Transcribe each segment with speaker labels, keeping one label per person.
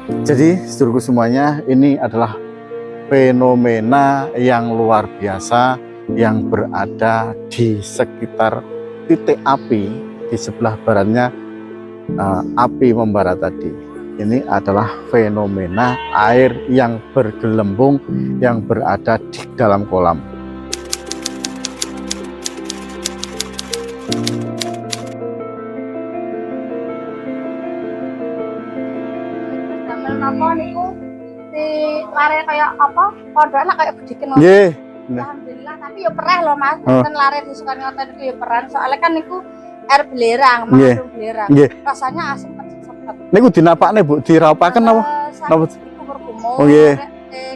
Speaker 1: Jadi seluruh semuanya, ini adalah fenomena yang luar biasa yang berada di sekitar titik api di sebelah baratnya api membara tadi. Ini adalah fenomena air yang bergelembung yang berada di dalam kolam.
Speaker 2: Apa niku si lare kayak apa? Kodoknya kayak bedikin.
Speaker 1: Nggih.
Speaker 2: Alhamdulillah, tapi ya perih loh Mas. Kan lare disukan ngoten niku ya peran. Soalnya kan niku air belerang, mengandung belerang. Rasanya asam sepet.
Speaker 1: Niku dinapakne Bu, diraupaken napa?
Speaker 2: Napa? Iku bergumul.
Speaker 1: Oh nggih.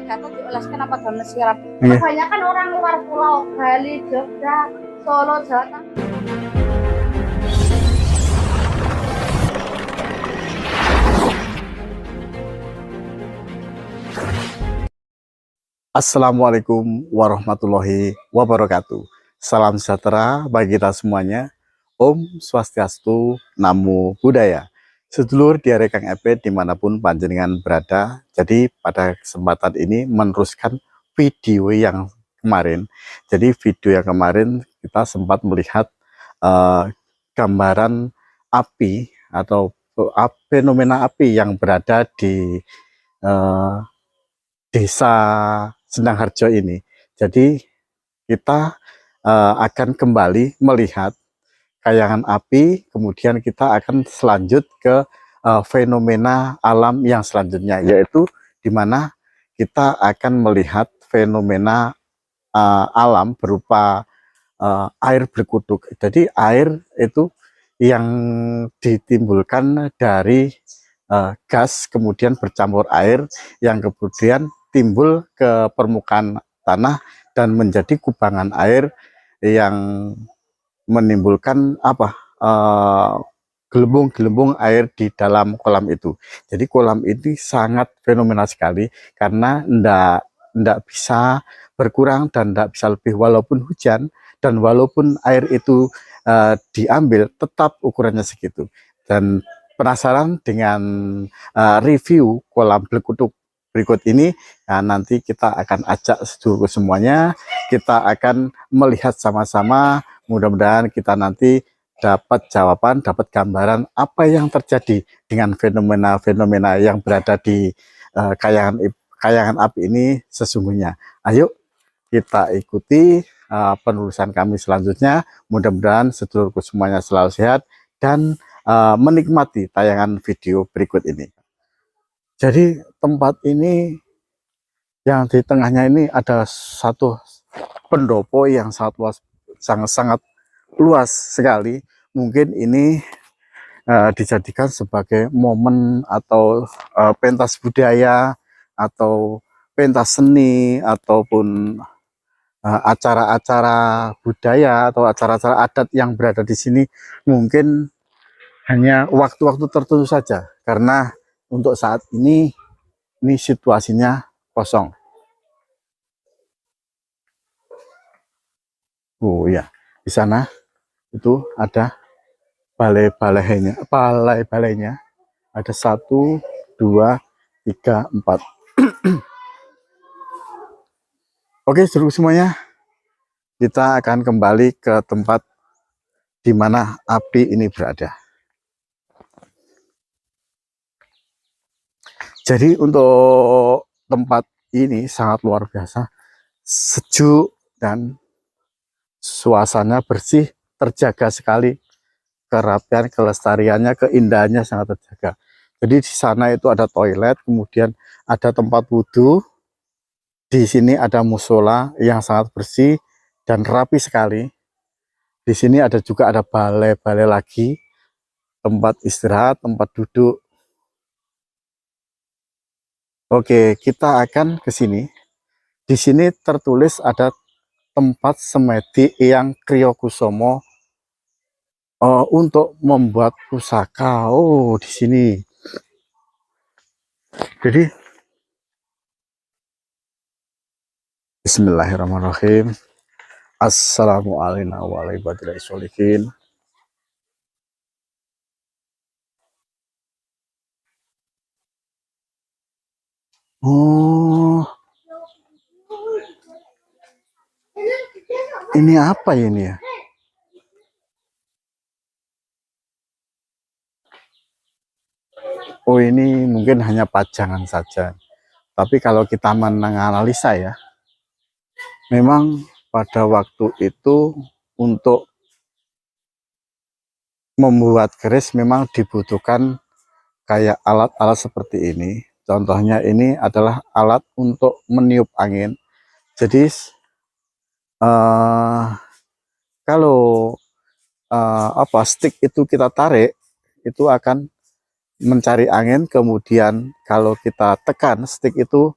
Speaker 2: Gatot dioleskan apa games siram. Kebanyakan orang luar pulau, Bali, Jogja, Solo, Jawa Tengah.
Speaker 1: Assalamualaikum warahmatullahi wabarakatuh. Salam sejahtera bagi kita semuanya. Om Swastiastu, Namo Buddhaya. Sedulur diare Kang Epet dimanapun panjenengan berada. Jadi pada kesempatan ini meneruskan video yang kemarin. Jadi video yang kemarin kita sempat melihat gambaran api atau fenomena api yang berada di desa Sendang Harjo ini. Jadi kita akan kembali melihat kayangan api, kemudian kita akan selanjut ke fenomena alam yang selanjutnya, yaitu di mana kita akan melihat fenomena alam berupa air berkutuk. Jadi air itu yang ditimbulkan dari gas kemudian bercampur air yang kemudian timbul ke permukaan tanah dan menjadi kubangan air yang menimbulkan gelembung-gelembung air di dalam kolam itu. Jadi kolam ini sangat fenomenal sekali karena ndak bisa berkurang dan ndak bisa lebih walaupun hujan dan walaupun air itu diambil tetap ukurannya segitu. Dan penasaran dengan review kolam berkutuk berikut ini, nah, nanti kita akan ajak seluruh semuanya, kita akan melihat sama-sama, mudah-mudahan kita nanti dapat jawaban, dapat gambaran apa yang terjadi dengan fenomena-fenomena yang berada di kayangan api ini sesungguhnya. Ayo kita ikuti penelusuran kami selanjutnya, mudah-mudahan seluruh semuanya selalu sehat dan menikmati tayangan video berikut ini. Jadi tempat ini yang di tengahnya ini ada satu pendopo yang sangat luas sekali. Mungkin ini dijadikan sebagai momen atau pentas budaya atau pentas seni ataupun acara-acara budaya atau acara-acara adat yang berada di sini mungkin hanya waktu-waktu tertentu saja, karena untuk saat ini situasinya kosong. Oh ya, di sana itu ada balai-balainya. Ada 1, 2, 3, 4. Oke, seluruh semuanya, kita akan kembali ke tempat di mana api ini berada. Jadi untuk tempat ini sangat luar biasa, sejuk dan suasana bersih, terjaga sekali, kerapian, kelestariannya, keindahannya sangat terjaga. Jadi di sana itu ada toilet, kemudian ada tempat wudhu, di sini ada musola yang sangat bersih dan rapi sekali. Di sini juga ada balai-balai lagi, tempat istirahat, tempat duduk. Oke, kita akan ke sini. Di sini tertulis ada tempat semedi yang Kriyokusumo untuk membuat pusaka. Oh, di sini. Jadi bismillahirrahmanirrahim. Assalamualaikum warahmatullahi wabarakatuh. Oh, ini apa ya ini ya? Oh, ini mungkin hanya pajangan saja. Tapi kalau kita menganalisa ya, memang pada waktu itu untuk membuat keris memang dibutuhkan kayak alat-alat seperti ini. Contohnya ini adalah alat untuk meniup angin. Jadi eh, kalau apa stick itu kita tarik, itu akan mencari angin. Kemudian kalau kita tekan stick itu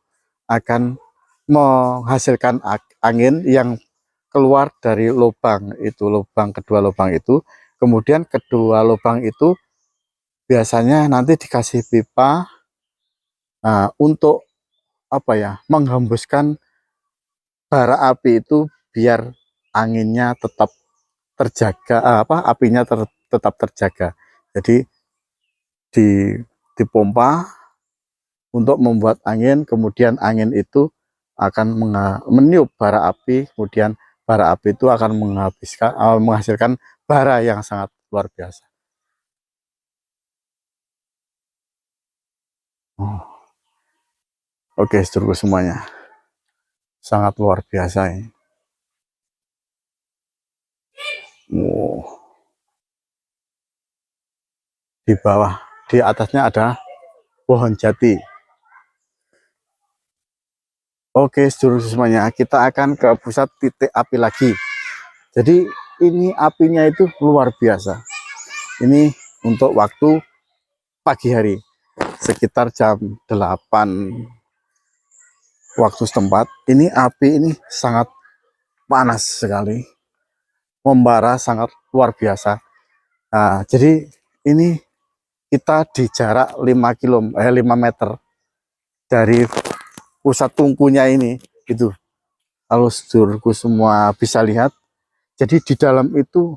Speaker 1: akan menghasilkan angin yang keluar dari lubang itu, lubang kedua lubang itu. Kemudian kedua lubang itu biasanya nanti dikasih pipa untuk apa ya, menghembuskan bara api itu biar anginnya tetap terjaga, apinya tetap terjaga. Jadi di dipompa untuk membuat angin, kemudian angin itu akan meniup bara api, kemudian bara api itu akan menghasilkan bara yang sangat luar biasa. Oke, seluruh semuanya sangat luar biasa ini. Di bawah, di atasnya ada pohon jati. Oke, seluruh semuanya kita akan ke pusat titik api lagi. Jadi ini apinya itu luar biasa. Ini untuk waktu pagi hari, sekitar jam 8 waktu setempat. Ini api ini sangat panas sekali, membara sangat luar biasa. Nah, jadi ini kita di jarak 5 meter dari pusat tungkunya ini. Itu kalau sedulurku semua bisa lihat, jadi di dalam itu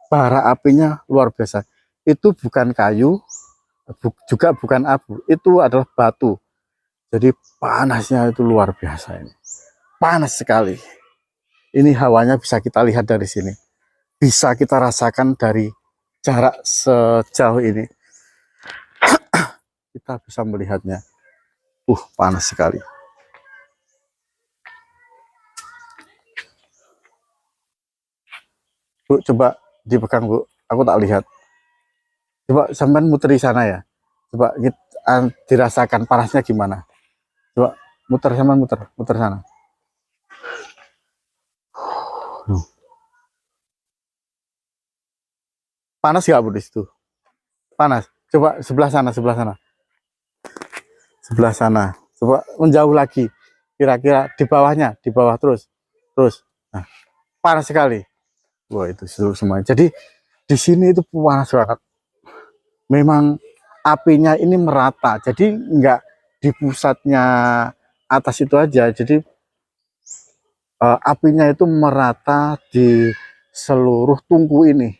Speaker 1: bara apinya luar biasa. Itu bukan kayu, juga bukan abu, itu adalah batu. Jadi panasnya itu luar biasa ini. Panas sekali. Ini hawanya bisa kita lihat dari sini. Bisa kita rasakan dari jarak sejauh ini. Kita bisa melihatnya. Panas sekali. Bu, coba dipegang, Bu. Aku tak lihat. Coba sampai muter di sana ya. Coba kita, dirasakan panasnya gimana. Coba muter sama muter sana. Panas gak, Bu, di situ? Panas. Coba sebelah sana, sebelah sana. Sebelah sana. Coba menjauh lagi. Kira-kira di bawahnya, di bawah terus. Terus. Nah, panas sekali. Wah, itu seluruh semuanya. Jadi di sini itu panas banget. Memang apinya ini merata. Jadi enggak di pusatnya atas itu aja. Jadi apinya itu merata di seluruh tungku ini.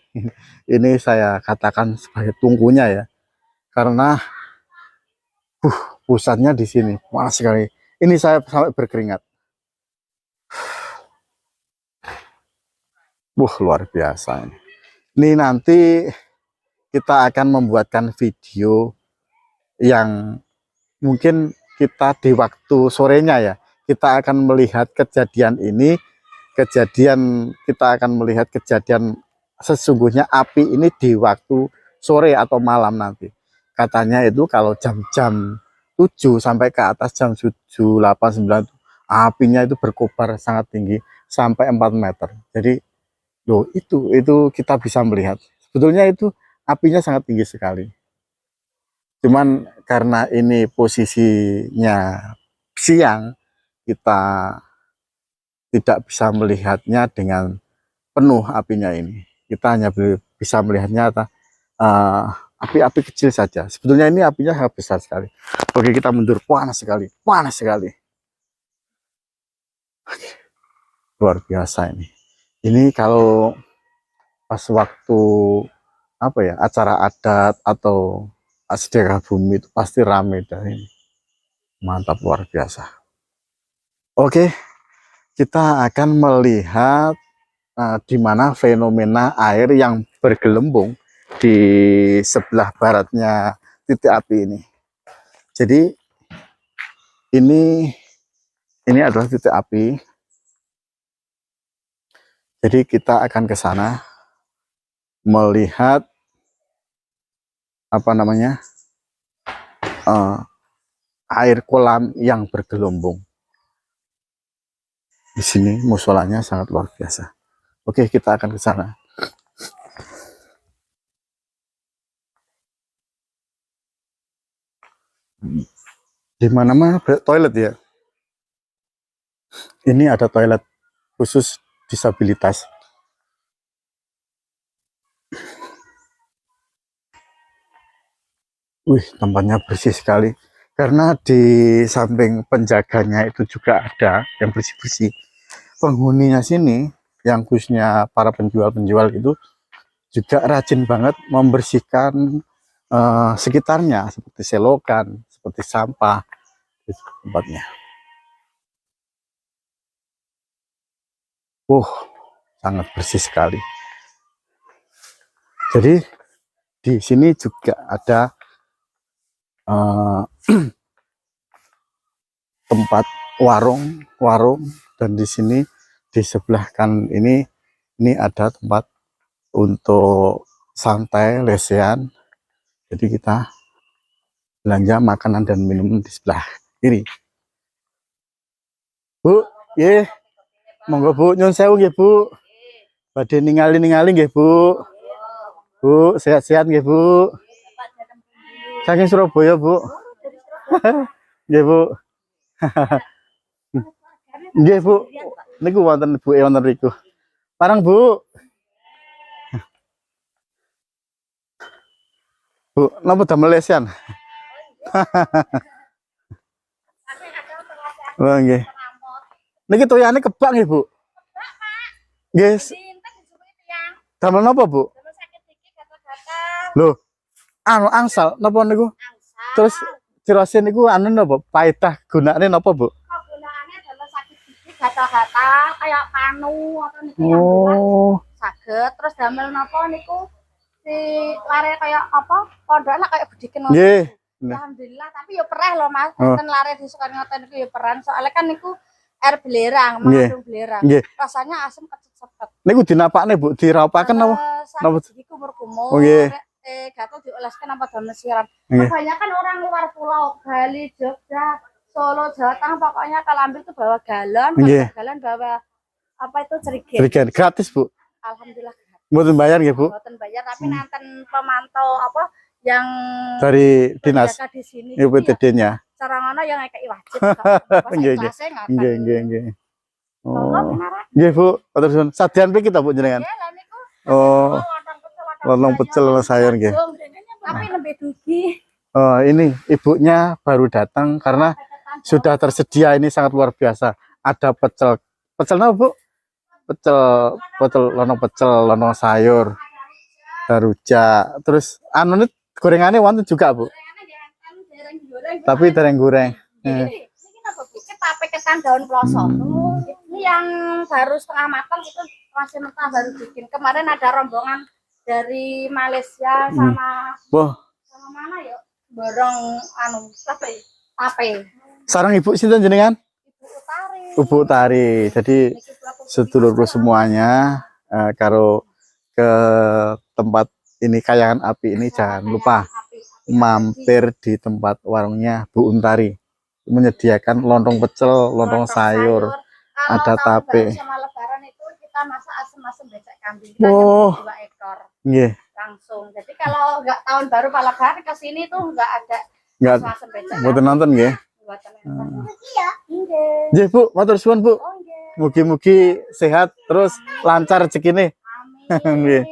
Speaker 1: Ini saya katakan sebagai tungkunya ya. Karena pusatnya di sini. Panas sekali. Ini saya sampai berkeringat. Luar biasa ini. Ini nanti kita akan membuatkan video yang mungkin kita di waktu sorenya ya, kita akan melihat kejadian ini, kita akan melihat kejadian sesungguhnya api ini di waktu sore atau malam nanti. Katanya itu kalau jam-jam 7 sampai ke atas jam 7, 8, 9 apinya itu berkobar sangat tinggi sampai 4 meter. Jadi loh, itu kita bisa melihat. Sebetulnya itu apinya sangat tinggi sekali. Cuman karena ini posisinya siang, kita tidak bisa melihatnya dengan penuh apinya ini. Kita hanya bisa melihatnya api-api kecil saja. Sebetulnya ini apinya sangat besar sekali. Oke, kita mundur. Panas sekali, panas sekali. Luar biasa ini. Ini kalau pas waktu apa ya, acara adat atau sedekah bumi itu pasti ramai dari ini. Mantap, luar biasa. Oke, kita akan melihat di mana fenomena air yang bergelembung di sebelah baratnya titik api ini. Jadi ini adalah titik api. Jadi kita akan ke sana melihat apa namanya air kolam yang bergelembung. Di sini musolanya sangat luar biasa. Oke, kita akan ke sana. Di mana-mana toilet ya. Ini ada toilet khusus disabilitas. Wih, tempatnya bersih sekali. Karena di samping penjaganya itu juga ada yang bersih-bersih. Penghuninya sini, yang khususnya para penjual-penjual itu juga rajin banget membersihkan sekitarnya, seperti selokan, seperti sampah, itu tempatnya. Sangat bersih sekali. Jadi di sini juga ada tempat warung dan di sini di sebelah kan ini ada tempat untuk santai lesehan. Jadi kita belanja makanan dan minum di sebelah kiri. Bu, ye, monggo Bu, nyun sewu nggih Bu. Badhe ningali-ningali nggih Bu. Bu, sehat-sehat nggih Bu. Saking Surabaya Bu. Nggih Bu. Nggih Bu. Niku wonten Bu wonten riku. Parang Bu. Bu, napa damel lesian? Oh nggih. Niki toyane kebak nggih Bu. Nggih. Damel napa Bu? Loh, anu angsal napa niku? Terus cirose niku anu napa? Paedah gunane napa Bu?
Speaker 2: Gunane adalah sakit gigi, gatal-gatal kayak panu atau niku yang saged. Terus damel napa niku si lare kayak apa? Pondoknya kayak bediken.
Speaker 1: Nggih.
Speaker 2: Alhamdulillah, tapi ya perih loh Mas. Enten lare disukan ngoten niku ya peran. Soalnya kan niku air belerang, mengandung belerang. Rasanya asam kecet-cepet. Niku
Speaker 1: dinapakne Bu, diraupaken napa?
Speaker 2: Napa gigi kumur-kumur. Gatel dioleskan apa damel siram. Kebanyakan orang luar pulau, Bali, Jogja, Solo, Jawa Tengah, pokoknya kalau ambil tuh bawa galon, galon bawa apa itu cerigen.
Speaker 1: Cerigen gratis Bu.
Speaker 2: Alhamdulillah.
Speaker 1: Mboten bayar nggih Bu?
Speaker 2: Mboten bayar, tapi nanten pemantau apa yang
Speaker 1: dari dinas
Speaker 2: di sini
Speaker 1: UPTD-nya.
Speaker 2: Cara ngono yang kayak wajib.
Speaker 1: Nggih, nggih. Oh. Nggih Bu, matur suwun. Sadean piki ta Bu jenengan? Oh. Lontong pecel sayur nggih.
Speaker 2: Tapi lebih dugi.
Speaker 1: Oh, ini ibunya baru datang karena sudah tersedia, ini sangat luar biasa. Ada pecel. Pecel apa Bu? Lontong pecel, lontong sayur, daruja. Terus anu gorengannya wonten juga Bu. Tapi dereng goreng.
Speaker 2: Ini apa Bu? Tape ketan daun ploso. Ini yang baru setengah matang itu masih mentah baru bikin. Kemarin ada rombongan dari Malaysia sama sama mana ya? Borong anu tape.
Speaker 1: Sarang Ibu sinten jenengan? Ibu Utari. Jadi sedulurku semuanya karo ke tempat ini kayangan api ini jangan lupa mampir di tempat warungnya Bu Untari. Menyediakan lontong pecel, lontong sayur, ada tape.
Speaker 2: Sama lebaran itu kita masak asem-asem becek kambing. Kita 2 ekor.
Speaker 1: Nggih.
Speaker 2: Langsung. Jadi kalau nggak tahun baru Pak Lebaran ke sini tuh nggak ada asem-asem becek.
Speaker 1: Mboten nonton nggih. Nggih Bu, matur suwun Bu. Mugi-mugi sehat terus lancar rezekine. Amin.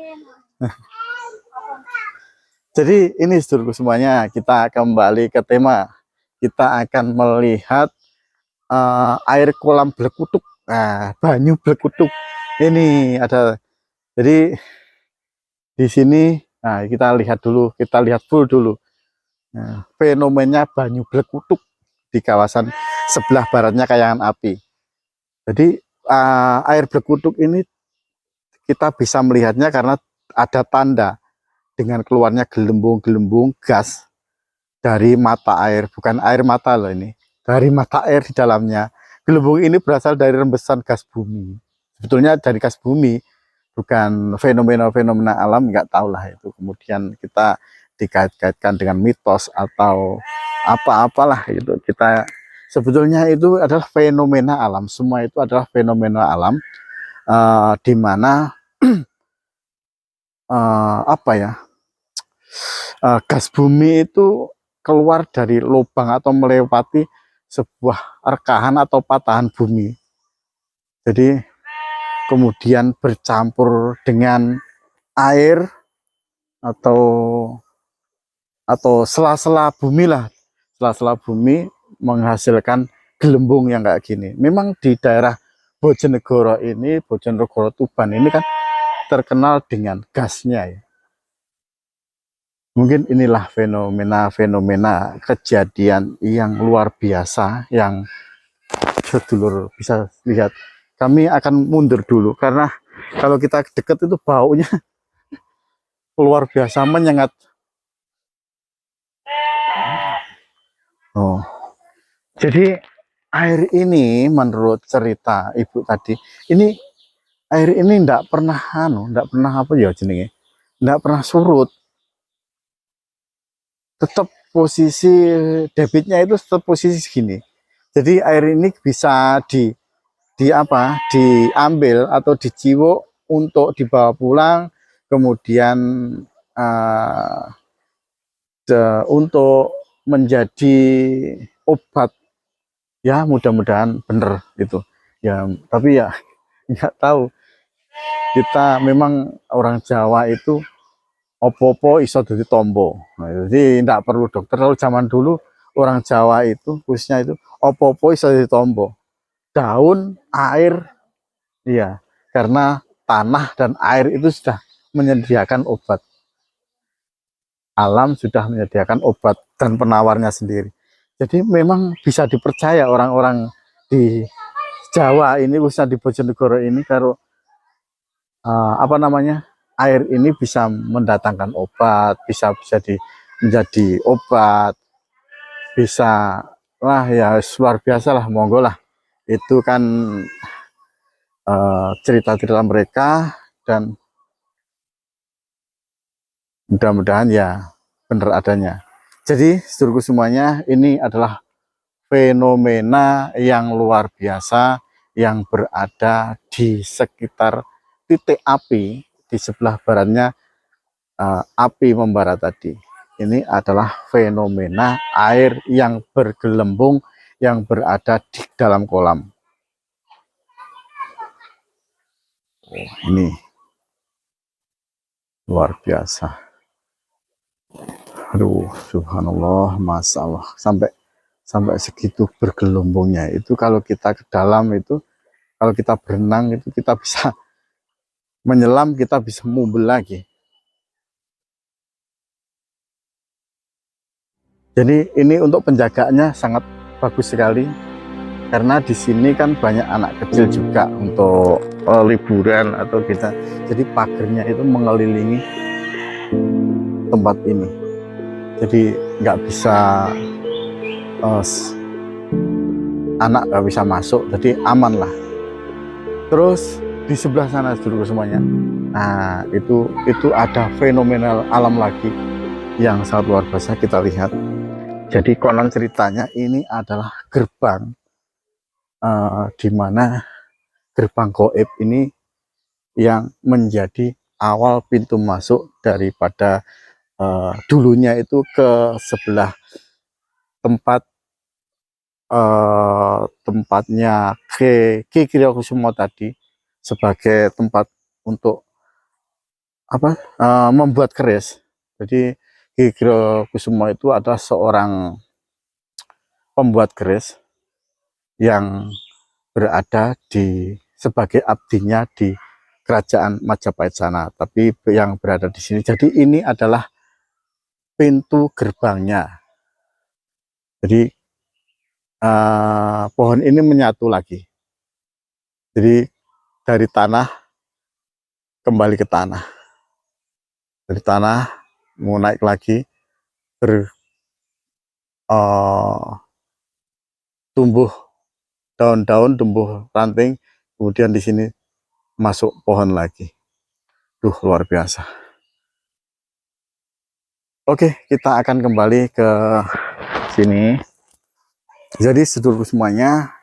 Speaker 1: Jadi ini sedulurku semuanya, kita kembali ke tema. Kita akan melihat air kolam Blekutuk. Nah, banyu Blekutuk. Ini ada. Jadi di sini nah kita lihat dulu, kita lihat full dulu. Nah, fenomena banyu Blekutuk di kawasan sebelah baratnya Kayangan Api. Jadi air Blekutuk ini kita bisa melihatnya karena ada tanda dengan keluarnya gelembung-gelembung gas dari mata air, bukan air mata loh ini, dari mata air di dalamnya. Gelembung ini berasal dari rembesan gas bumi. Sebetulnya dari gas bumi, bukan fenomena-fenomena alam, nggak tahu lah itu. Kemudian kita dikait-kaitkan dengan mitos atau apa-apalah itu. Kita sebetulnya itu adalah fenomena alam. Semua itu adalah fenomena alam, di mana apa ya, gas bumi itu keluar dari lubang atau melewati sebuah rekahan atau patahan bumi. Jadi kemudian bercampur dengan air atau sela-sela bumi lah, sela-sela bumi menghasilkan gelembung yang kayak gini. Memang di daerah Bojonegoro ini, Bojonegoro Tuban ini kan terkenal dengan gasnya ya. Mungkin inilah fenomena-fenomena kejadian yang luar biasa yang sedulur bisa lihat. Kami akan mundur dulu karena kalau kita dekat itu baunya luar biasa menyengat. Oh, jadi air ini menurut cerita ibu tadi, ini air ini enggak pernah enggak pernah apa ya jenenge, enggak pernah surut. Tetap posisi debitnya itu tetap posisi segini. Jadi air ini bisa diambil atau diciwuk untuk dibawa pulang, kemudian untuk menjadi obat ya, mudah-mudahan bener itu ya. Tapi ya nggak tahu, kita memang orang Jawa itu opo-opo iso dadi tombo. Nah, jadi tidak perlu dokter. Kalau zaman dulu orang Jawa itu khususnya itu opo-opo iso dadi tombo. Daun, air, iya, karena tanah dan air itu sudah menyediakan obat. Alam sudah menyediakan obat dan penawarnya sendiri. Jadi memang bisa dipercaya orang-orang di Jawa ini, khususnya di Bojonegoro ini, kalau air ini bisa mendatangkan obat, bisa menjadi obat, bisa lah ya, luar biasa lah. Monggo lah, itu kan cerita-cerita mereka dan mudah-mudahan ya benar adanya. Jadi seluruh semuanya, ini adalah fenomena yang luar biasa yang berada di sekitar titik api di sebelah baratnya api membara tadi. Ini adalah fenomena air yang bergelembung yang berada di dalam kolam. Oh, ini luar biasa. Aduh, subhanallah, masalah sampai segitu bergelembungnya. Itu kalau kita ke dalam itu, kalau kita berenang itu kita bisa menyelam, kita bisa mobil lagi. Jadi ini untuk penjagaannya sangat bagus sekali, karena di sini kan banyak anak kecil juga untuk liburan atau kita. Jadi pagernya itu mengelilingi tempat ini. Jadi nggak bisa anak nggak bisa masuk, jadi aman lah. Terus di sebelah sana dulu semuanya, nah itu ada fenomenal alam lagi yang sangat luar biasa kita lihat. Jadi konon ceritanya ini adalah gerbang, di mana gerbang gaib ini yang menjadi awal pintu masuk daripada dulunya itu ke sebelah tempatnya Ki Kriyokusumo tadi, sebagai tempat untuk membuat keris. Jadi Ki Kriyokusumo itu adalah seorang pembuat keris yang berada sebagai abdinya di kerajaan Majapahit sana, tapi yang berada di sini. Jadi ini adalah pintu gerbangnya. Jadi pohon ini menyatu lagi. Jadi dari tanah kembali ke tanah, dari tanah mau naik lagi, tumbuh daun-daun, tumbuh ranting, kemudian di sini masuk pohon lagi. Luar biasa. Oke, kita akan kembali ke sini. Jadi sedulur semuanya,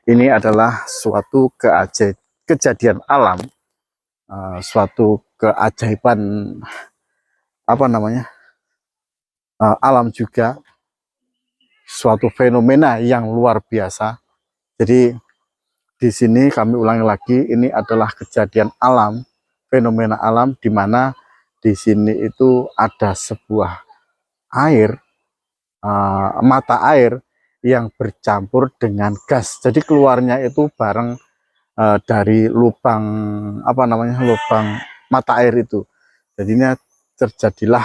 Speaker 1: ini adalah suatu kejadian alam, suatu keajaiban apa namanya, alam juga, suatu fenomena yang luar biasa. Jadi di sini kami ulangi lagi, ini adalah kejadian alam, fenomena alam, di mana di sini itu ada sebuah air, mata air yang bercampur dengan gas. Jadi keluarnya itu bareng dari lubang apa namanya, lubang mata air itu. Jadinya terjadilah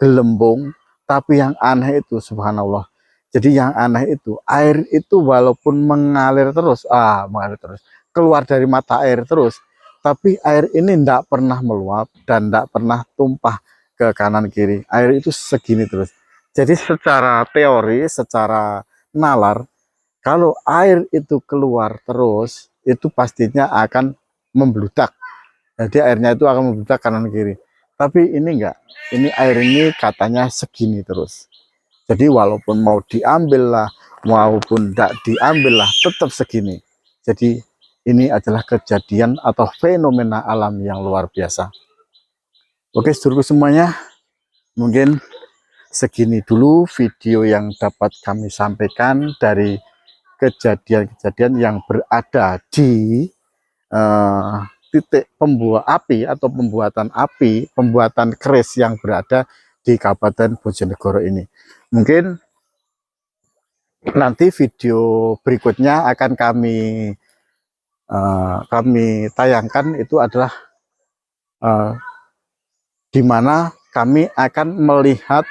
Speaker 1: gelembung. Tapi yang aneh itu subhanallah. Jadi yang aneh itu air itu walaupun mengalir terus, keluar dari mata air terus, tapi air ini tidak pernah meluap dan tidak pernah tumpah ke kanan kiri. Air itu segini terus. Jadi secara teori, secara nalar, kalau air itu keluar terus, itu pastinya akan membludak. Jadi airnya itu akan membludak kanan kiri. Tapi ini enggak. Ini air ini katanya segini terus. Jadi walaupun mau diambil lah, maupun tidak diambil lah, tetap segini. Jadi ini adalah kejadian atau fenomena alam yang luar biasa. Oke, sedulurku semuanya, mungkin segini dulu video yang dapat kami sampaikan dari kejadian-kejadian yang berada di titik pembuatan api, pembuatan keris yang berada di Kabupaten Bojonegoro ini. Mungkin nanti video berikutnya akan kami tayangkan, itu adalah di mana kami akan melihat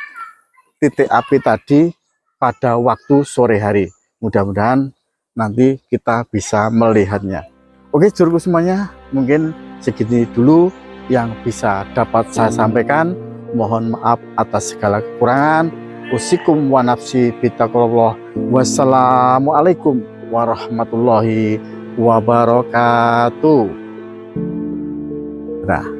Speaker 1: titik api tadi pada waktu sore hari. Mudah-mudahan nanti kita bisa melihatnya. Oke, sedulurku semuanya, mungkin segini dulu yang bisa dapat saya sampaikan. Mohon maaf atas segala kekurangan. Usikum wa nafsi bitaqwallah. Wassalamualaikum warahmatullahi wabarakatuh. Nah.